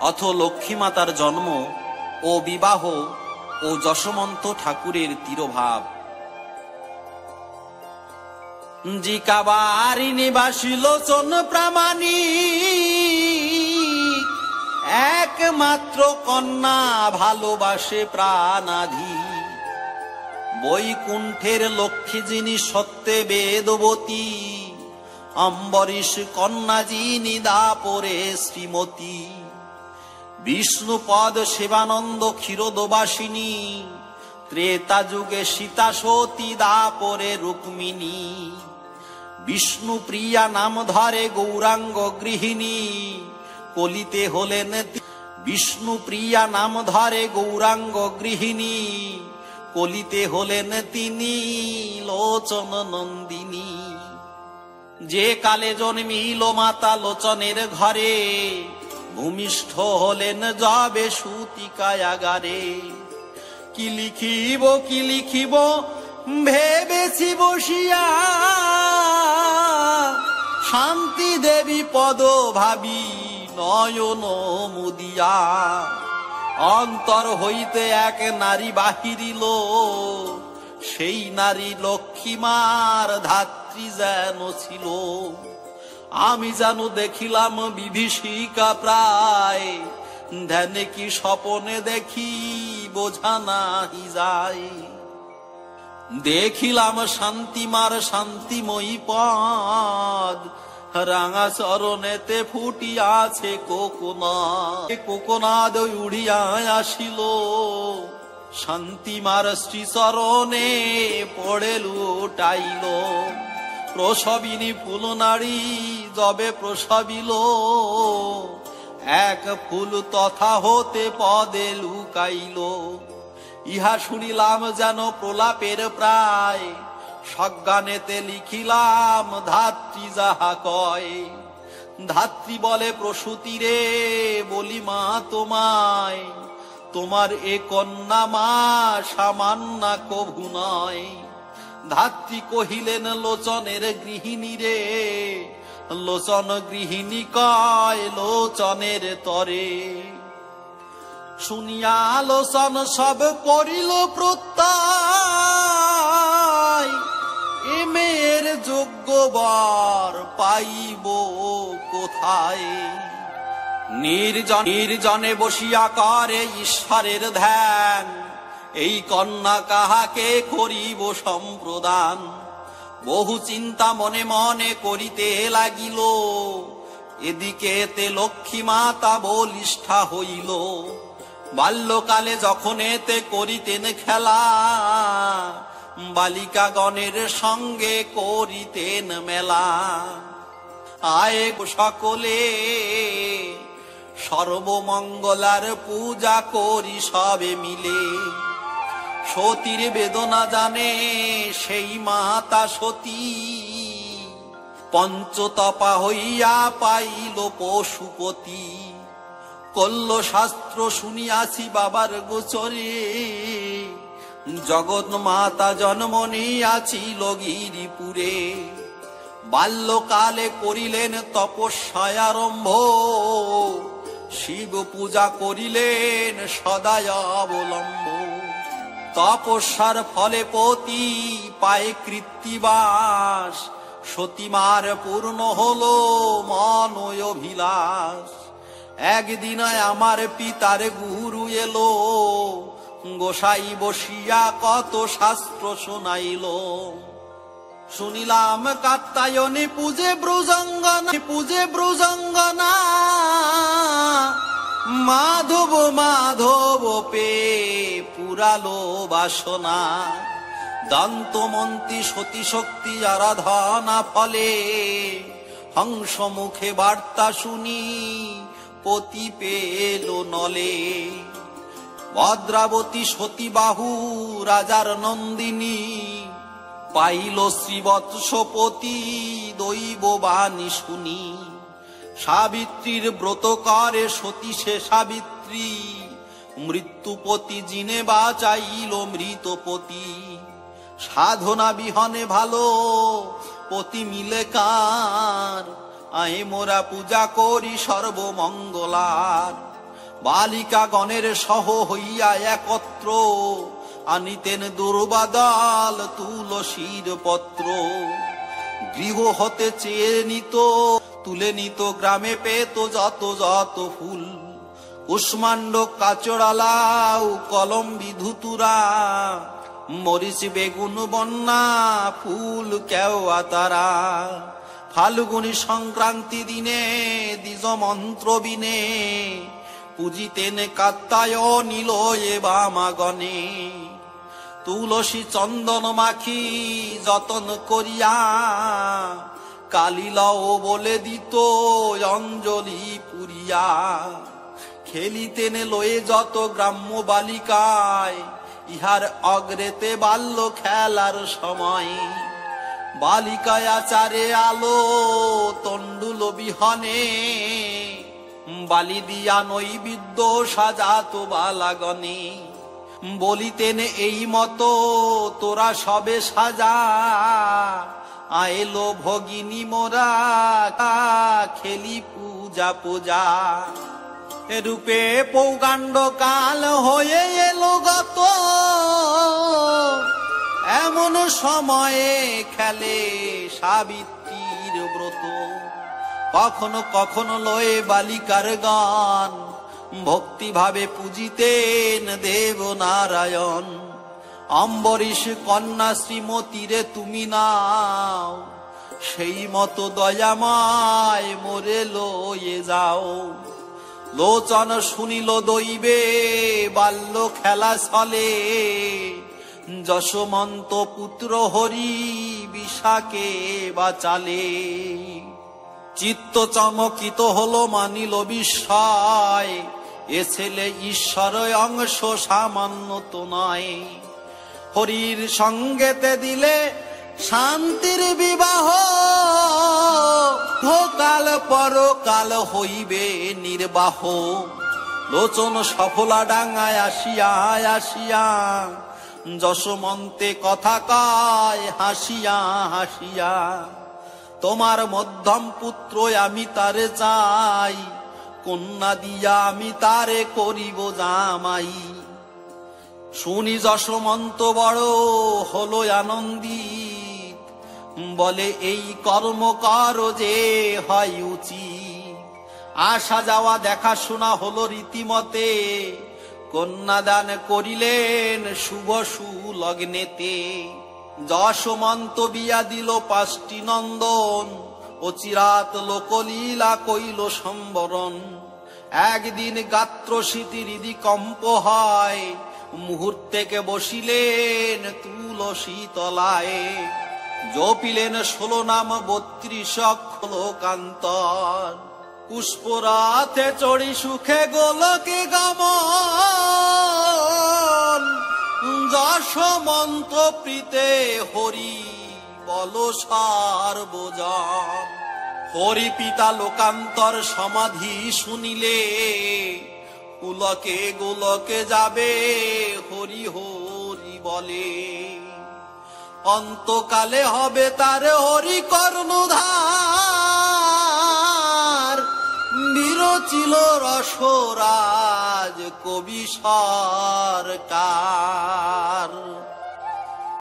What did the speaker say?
অথ লক্ষ্মী মাতার জন্ম ও বিবাহ ও যশোমন্ত ঠাকুরের তিরোভাব। জিকাবারি নিবাসী লোচন প্রামাণিক, একমাত্র কন্যা ভালোবাসে প্রাণাধি। বৈকুণ্ঠের লক্ষ্মী যিনি সত্যে বেদবতী, অম্বরীশ কন্যা যিনি দাপরে শ্রীমতী। বিষ্ণুপদ শিবানন্দ ক্ষীরোদবাসিনী, ত্রেতা যুগে সীতা সতী দাপরে রুক্মিণী। বিষ্ণুপ্রিয়া নাম ধরে গৌরাঙ্গ গৃহিণী, কলিতে হলেন বিষ্ণুপ্রিয়া নাম ধরে গৌরাঙ্গ গৃহিণী, কলিতে হলেন তিনি লোচন নন্দিনী। যে কালে জন্মিল মাতা লোচনের ঘরে, ভূমিষ্ঠ হলেন যাবে সুতিকায়াগারে। কি লিখিব ভেবেছি বসিয়া, শান্তি দেবী পদ ভাবি নয়ন মুদিয়া। অন্তর হইতে এক নারী বাহিরিল, সেই নারী লক্ষ্মীমার ধাত্রী যেন ছিল। আমি যেন দেখিলাম বিভীষিকা প্রায়, ধ্যানে কি স্বপনে দেখি বোঝা নাহি যায়। দেখিলাম শান্তিমার শান্তিময়ী পদ, রাঙা চরণেতে ফুটিয়াছে কোকোনাদ। কোকোনাদ উড়িয়া আসিল, শান্তিমার শ্রীচরণে পড়ে লুটাইল। প্রসবিনী ফুল নারী যবে প্রসবিল, এক ফুল তথা হতে পদে লুকাইল। ইহা শুনিলাম যেন প্রলাপের প্রায়, সজ্ঞানেতে লিখিলাম ধাত্রী যাহা কয়। ধাত্রী বলে প্রসূতি রে, বলি মা তোমায়, তোমার এ কন্যা মা সামান্য কভু নয়। ধাত্রী কহিলেন লোচনের গৃহিণী রে, লোচন গৃহিণী কয় লোচনের তরে। শুনিয়া লোচন সব করিল প্রত্যয়, এ মেয়ের যোগ্য বর পাইব কোথায়। নির্জনে বসিয়া করে ঈশ্বরের ধ্যান, এই কন্যা কাহাকে করিব সম্প্রদান। বহু চিন্তা মনে মনে করিতে লাগিল, এদিকে তে লক্ষ্মী মাতা বলিষ্ঠা হইল। বাল্যকালে যখন এতে করিতেন খেলা, বালিকাগণের সঙ্গে করিতেন মেলা। আয়ে সকলে সর্বমঙ্গলার পূজা করি সবে মিলে। সতীর বেদনা জানে সেই মাতা সতী, পঞ্চতপা হইয়া পাইল পশুপতি। কল্ল শাস্ত্র শুনিয়াছি বাবার গোচরে, জগৎ মাতা জন্ম নিয়াছিল গিরিপুরে। বাল্যকালে করিলেন তপস্যায় আরম্ভ, শিব পূজা করিলেন সদায় অবলম্ব। তপস্যার ফলে পতি পায়ে কৃত্তিবাস, সতীমার পূর্ণ হলো মনয় অভিলাষ। একদিন আমার পিতার গুরু এলো, গোসাই বসিয়া কত শাস্ত্র শোনাইল। শুনিলাম কাত্যায়নে পূজে ব্রজঙ্গনা, মাধব মাধব পে পুরালো বাসনা। দন্তমন্ত্রী সতী শক্তি আরাধনা ফলে, হংস মুখে বার্তা শুনি পতি পেল নলে। ভদ্রাবতী সতীবাহু রাজার নন্দিনী, পাইল শ্রীবৎসপতি দৈব বাণী শুনি। সাবিত্রীর ব্রত করে সতী সে সাবিত্রী, মৃত্যুপতি জিনে বাঁচাইল মৃতপতি। সাধনা বিহনে ভালো পতি মিলে কার, আয়ে মোরা পূজা করি সর্বমঙ্গলার। বালিকা গণের সহ হইয়া একত্র আনিতেন দুর্বাদল তুলসীর পত্র। গৃহ হতে চেয়ে নিত, তুলে নিত গ্রামে পেত যত যত ফুল। কুষ্মাণ্ড কাচড়ালাউ কলম্বি ধুতুরা, মরিচ বেগুন বন্যা ফুল কেওয়া তারা। ফাল্গুনী সংক্রান্তি দিনে দ্বিজ মন্ত্র বিনে, পূজিতেন কাত্তায় নীল এ বামাগণে। তুলসী চন্দন মাখি যতন করিয়া, কালিলাও বলে দিত অঞ্জলি পুরিয়া। খেলিতেন লয়ে যত গ্রাম্য বালিকায়, ইহার অগ্রেতে বাল্য খেলার সময়। বালিকায় আচারে আলো তণ্ডুল বিহনে, বালি দিয়া নৈবেদ্য সাজাত বালাগণে। বলিতেন এই মতো তোরা সবে সাজা, আইলো ভগিনী মোরা খেলি পূজা পূজা। রূপে পৌগাণ্ড কাল হয়ে এলো গত, এমন সময়ে খেলে সাবিত্রীর ব্রত। কখনো কখনো লয়ে বালিকার গান, ভক্তিভাবে পূজিতেন দেব নারায়ণ। অম্বরীশ কন্যা শ্রীমতীরে তুমি নাও, সেই মতো দয়াময় মোরে লয়ে যাও। লোচন শুনিল দৈবে বাল্য খেলা চলে, যশোমন্ত পুত্র হরি বিশাকে বাঁচালে। চিত্ত চমকিত হলো মানিল বিস্ময়, এ ছেলে ঈশ্বর অংশ সামান্য তো নয়। হরির সঙ্গেতে দিলে শান্তির বিবাহ, ভোকাল পরকাল হইবে নির্বাহ। লোচন সফলা ডাঙায় আসিয়া আসিয়া, যশোমন্তে কথা কয় হাসিয়া হাসিয়া। তোমার মধ্যম পুত্র আমি তারে চাই, কন্যা দিয়া আমি তারে করিব জামাই। শুনি যশোমন্ত বড় হলো আনন্দিত, বলে এই কর্ম কর যে হয় উচিত। আসা যাওয়া দেখাশোনা হলো রীতিমতে, কন্যাদান করিলেন শুভ সুলগ্নেতে। যশোমন্ত বিয়া দিল 5টি নন্দন, ও চিরাত লোকলীলা কইল সম্বরণ। একদিন গাত্র স্মৃতি কম্প হয়, মুহূর্তেকে বসিলেন তুলসী তলায়। জপিলেন 16 নাম 32 অক্ষর লোকান্তর। পুষ্পরাতে চড়ি সুখে গোলকে গমন, যশোমন্ত প্রীতে হরি বল সার্বজন। হরি পিতা লোকান্তর সমাধি শুনিলে, পুলকে গোলকে যাবে হরি হরি বলে। অন্তকালে হবে তার হরি কর্ণধার, বিরচিল রসরাজ কবি সরকার।